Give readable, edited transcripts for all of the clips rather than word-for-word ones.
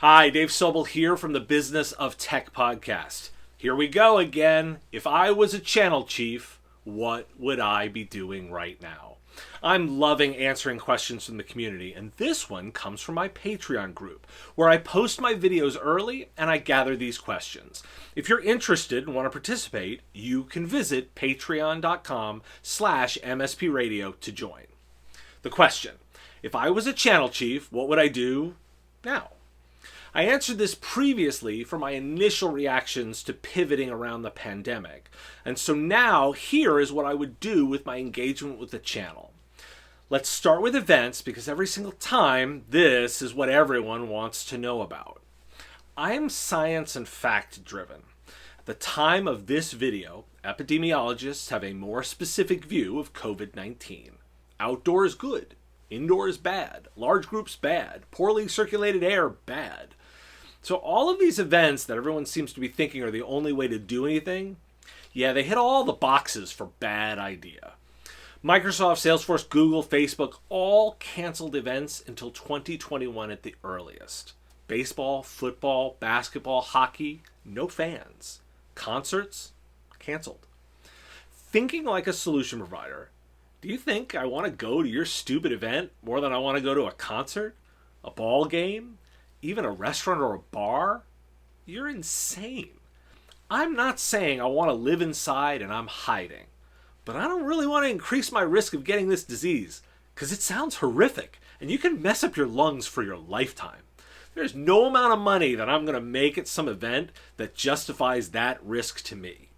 Hi, Dave Sobel here from the Business of Tech podcast. Here we go again. If I was a channel chief, what would I be doing right now? I'm loving answering questions from the community, and this one comes from my Patreon group, where I post my videos early and I gather these questions. If you're interested and want to participate, you can visit patreon.com/mspradio to join. The question: if I was a channel chief, what would I do now? I answered this previously for my initial reactions to pivoting around the pandemic. And so now, here is what I would do with my engagement with the channel. Let's start with events, because every single time, this is what everyone wants to know about. I'm science and fact driven. At the time of this video, epidemiologists have a more specific view of COVID-19. Outdoor is good. Indoor is bad. Large groups bad. Poorly circulated air bad. So all of these events that everyone seems to be thinking are the only way to do anything, yeah, they hit all the boxes for bad idea. Microsoft, Salesforce, Google, Facebook all canceled events until 2021 at the earliest. Baseball, football, basketball, hockey, no fans. Concerts, canceled. Thinking like a solution provider, do you think I want to go to your stupid event more than I want to go to a concert, a ball game, even a restaurant or a bar? You're insane. I'm not saying I want to live inside and I'm hiding, but I don't really want to increase my risk of getting this disease because it sounds horrific and you can mess up your lungs for your lifetime. There's no amount of money that I'm going to make at some event that justifies that risk to me.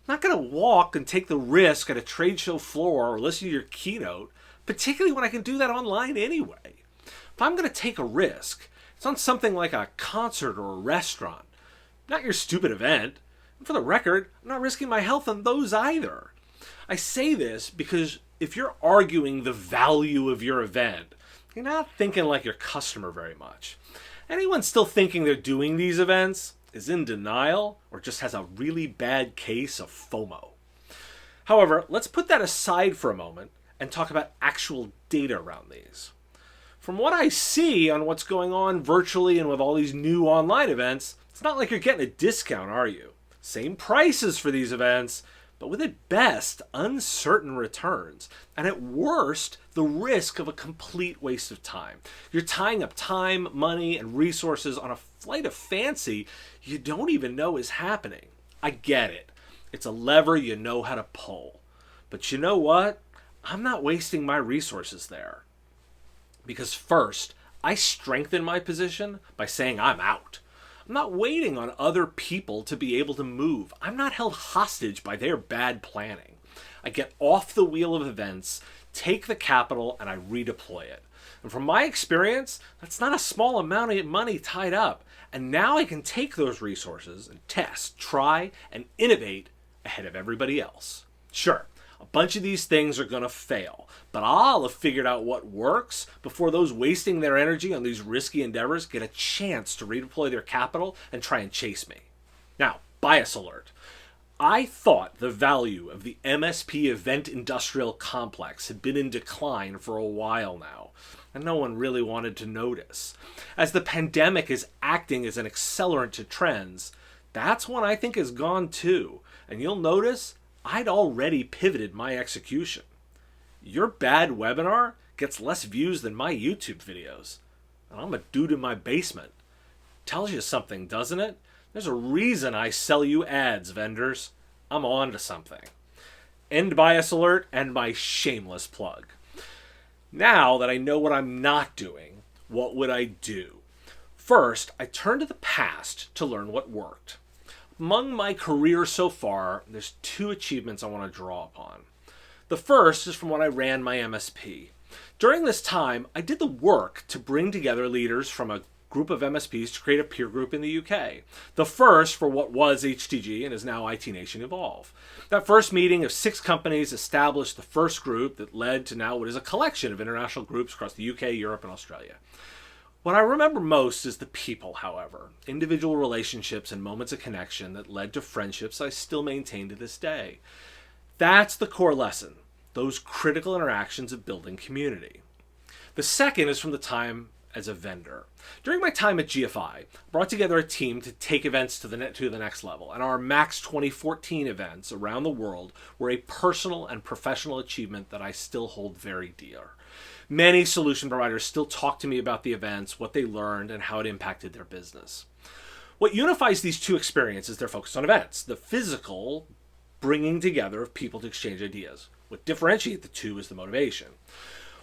I'm not going to walk and take the risk at a trade show floor or listen to your keynote, particularly when I can do that online anyway. If I'm going to take a risk, it's on something like a concert or a restaurant, not your stupid event. And for the record, I'm not risking my health on those either. I say this because if you're arguing the value of your event, you're not thinking like your customer very much. Anyone still thinking they're doing these events is in denial or just has a really bad case of FOMO. However, let's put that aside for a moment and talk about actual data around these. From what I see on what's going on virtually and with all these new online events, it's not like you're getting a discount, are you? Same prices for these events, but with at best uncertain returns, and at worst the risk of a complete waste of time. You're tying up time, money, and resources on a flight of fancy you don't even know is happening. I get it. It's a lever you know how to pull. But you know what? I'm not wasting my resources there. Because first, I strengthen my position by saying I'm out. I'm not waiting on other people to be able to move. I'm not held hostage by their bad planning. I get off the wheel of events, take the capital, and I redeploy it. And from my experience, that's not a small amount of money tied up. And now I can take those resources and test, try, and innovate ahead of everybody else. Sure, a bunch of these things are going to fail, but I'll have figured out what works before those wasting their energy on these risky endeavors get a chance to redeploy their capital and try and chase me. Now, bias alert. I thought the value of the MSP event industrial complex had been in decline for a while now, and no one really wanted to notice. As the pandemic is acting as an accelerant to trends, that's one I think is gone too, and you'll notice I'd already pivoted my execution. Your bad webinar gets less views than my YouTube videos. And I'm a dude in my basement. Tells you something, doesn't it? There's a reason I sell you ads, vendors. I'm on to something. End bias alert and my shameless plug. Now that I know what I'm not doing, what would I do? First, I turn to the past to learn what worked. Among my career so far, there's two achievements I want to draw upon. The first is from when I ran my MSP. During this time, I did the work to bring together leaders from a group of MSPs to create a peer group in the UK. The first for what was HTG and is now IT Nation Evolve. That first meeting of 6 companies established the first group that led to now what is a collection of international groups across the UK, Europe, and Australia. What I remember most is the people, however, individual relationships and moments of connection that led to friendships I still maintain to this day. That's the core lesson, those critical interactions of building community. The second is from the time as a vendor. During my time at GFI, I brought together a team to take events to the next level, and our Max 2014 events around the world were a personal and professional achievement that I still hold very dear. Many solution providers still talk to me about the events, what they learned, and how it impacted their business. What unifies these two experiences is their focus on events, the physical bringing together of people to exchange ideas. What differentiates the two is the motivation.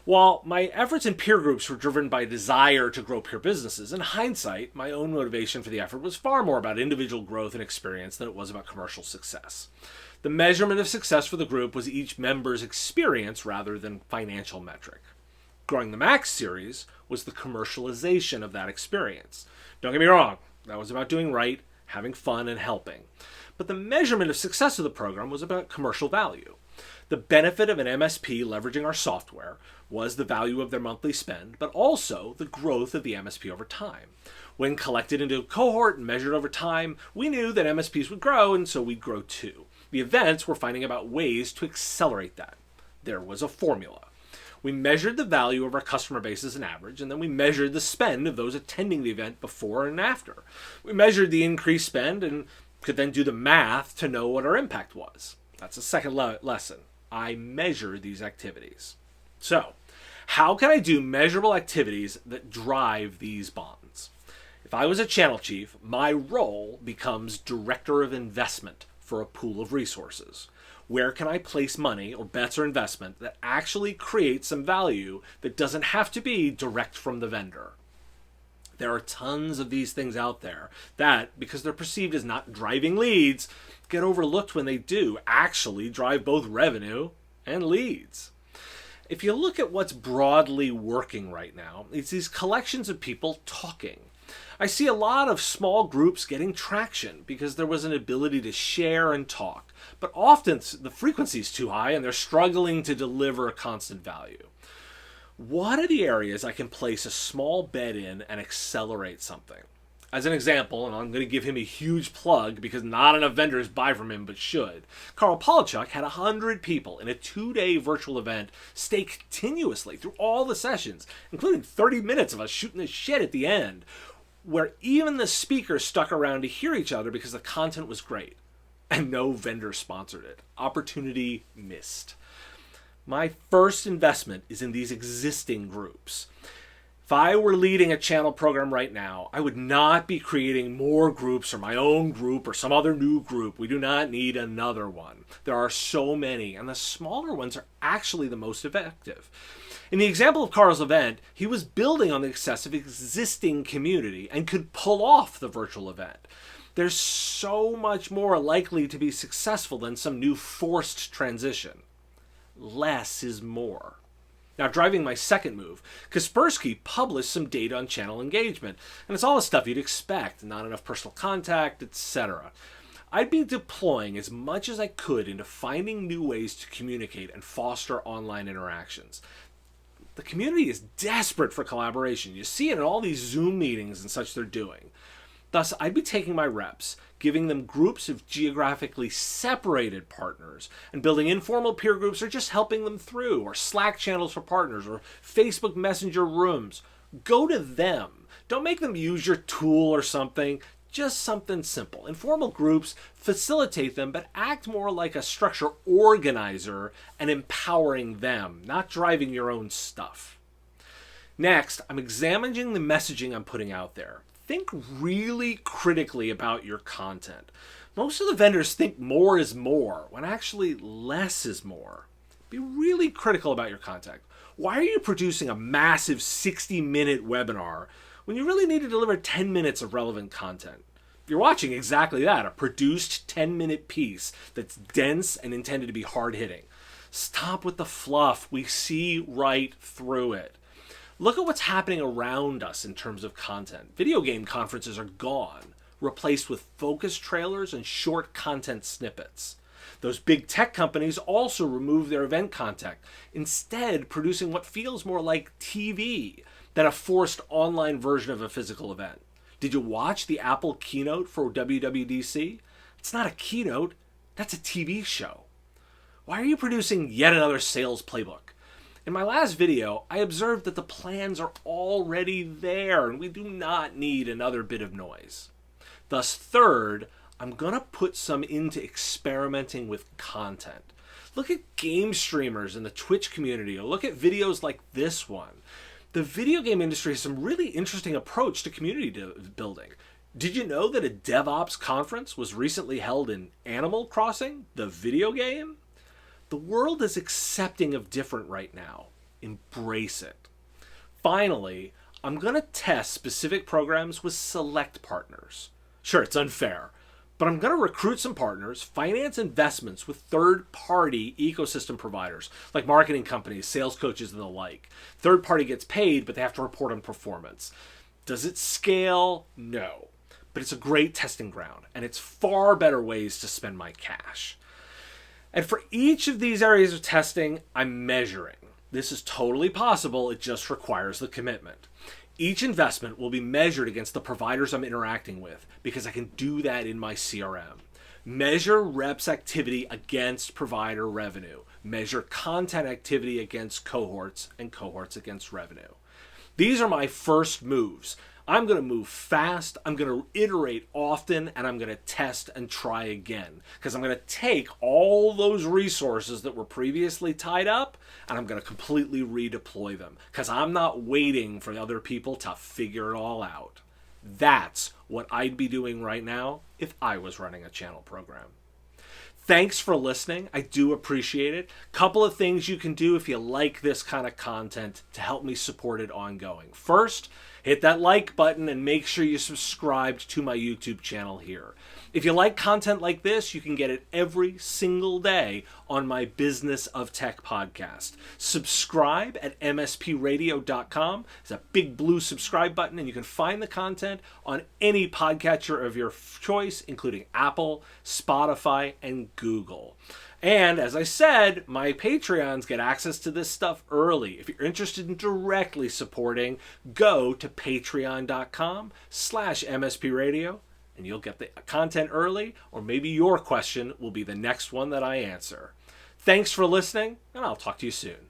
While my efforts in peer groups were driven by a desire to grow peer businesses, in hindsight, my own motivation for the effort was far more about individual growth and experience than it was about commercial success. The measurement of success for the group was each member's experience rather than financial metric. Growing the Max series was the commercialization of that experience. Don't get me wrong, that was about doing right, having fun, and helping. But the measurement of success of the program was about commercial value. The benefit of an MSP leveraging our software was the value of their monthly spend, but also the growth of the MSP over time. When collected into a cohort and measured over time, we knew that MSPs would grow, and so we'd grow too. The events were finding about ways to accelerate that. There was a formula. We measured the value of our customer base as an average, and then we measured the spend of those attending the event before and after. We measured the increased spend and could then do the math to know what our impact was. That's the second lesson. I measure these activities. So, how can I do measurable activities that drive these bonds? If I was a channel chief, my role becomes director of investment for a pool of resources. Where can I place money or bets or investment that actually creates some value that doesn't have to be direct from the vendor? There are tons of these things out there that, because they're perceived as not driving leads, get overlooked when they do actually drive both revenue and leads. If you look at what's broadly working right now, it's these collections of people talking. I see a lot of small groups getting traction because there was an ability to share and talk, but often the frequency is too high and they're struggling to deliver a constant value. What are the areas I can place a small bet in and accelerate something? As an example, and I'm going to give him a huge plug because not enough vendors buy from him but should, Carl Polachuk had 100 people in a 2-day virtual event stay continuously through all the sessions, including 30 minutes of us shooting the shit at the end, where even the speakers stuck around to hear each other because the content was great. And no vendor sponsored it. Opportunity missed. My first investment is in these existing groups. If I were leading a channel program right now, I would not be creating more groups or my own group or some other new group. We do not need another one. There are so many, and the smaller ones are actually the most effective. In the example of Carl's event, he was building on the success of existing community and could pull off the virtual event. There's so much more likely to be successful than some new forced transition. Less is more. Now, driving my second move, Kaspersky published some data on channel engagement, and it's all the stuff you'd expect, not enough personal contact, etc. I'd be deploying as much as I could into finding new ways to communicate and foster online interactions. The community is desperate for collaboration. You see it in all these Zoom meetings and such they're doing. Thus, I'd be taking my reps, giving them groups of geographically separated partners, and building informal peer groups or just helping them through, or Slack channels for partners, or Facebook Messenger rooms. Go to them. Don't make them use your tool or something. Just something simple. Informal groups facilitate them, but act more like a structure organizer and empowering them, not driving your own stuff. Next, I'm examining the messaging I'm putting out there. Think really critically about your content. Most of the vendors think more is more, when actually less is more. Be really critical about your content. Why are you producing a massive 60-minute webinar when you really need to deliver 10 minutes of relevant content? You're watching exactly that, a produced 10-minute piece that's dense and intended to be hard-hitting. Stop with the fluff. We see right through it. Look at what's happening around us in terms of content. Video game conferences are gone, replaced with focused trailers and short content snippets. Those big tech companies also remove their event content, instead producing what feels more like TV than a forced online version of a physical event. Did you watch the Apple keynote for WWDC? It's not a keynote, that's a TV show. Why are you producing yet another sales playbook? In my last video, I observed that the plans are already there and we do not need another bit of noise. Thus, third, I'm going to put some into experimenting with content. Look at game streamers in the Twitch community, or look at videos like this one. The video game industry has some really interesting approach to community building. Did you know that a DevOps conference was recently held in Animal Crossing, the video game? The world is accepting of different right now. Embrace it. Finally, I'm going to test specific programs with select partners. Sure, it's unfair, but I'm going to recruit some partners, finance investments with third-party ecosystem providers, like marketing companies, sales coaches, and the like. Third party gets paid, but they have to report on performance. Does it scale? No. But it's a great testing ground, and it's far better ways to spend my cash. And for each of these areas of testing, I'm measuring. This is totally possible, it just requires the commitment. Each investment will be measured against the providers I'm interacting with, because I can do that in my CRM. Measure reps activity against provider revenue. Measure content activity against cohorts, and cohorts against revenue. These are my first moves. I'm going to move fast, I'm going to iterate often, and I'm going to test and try again. Because I'm going to take all those resources that were previously tied up, and I'm going to completely redeploy them. Because I'm not waiting for other people to figure it all out. That's what I'd be doing right now if I was running a channel program. Thanks for listening. I do appreciate it. Couple of things you can do if you like this kind of content to help me support it ongoing. First, hit that like button and make sure you subscribed to my YouTube channel here. If you like content like this, you can get it every single day on my Business of Tech podcast. Subscribe at mspradio.com. There's a big blue subscribe button, and you can find the content on any podcatcher of your choice, including Apple, Spotify, and Google. And as I said, my Patreons get access to this stuff early. If you're interested in directly supporting, go to patreon.com/mspradio. And you'll get the content early, or maybe your question will be the next one that I answer. Thanks for listening, and I'll talk to you soon.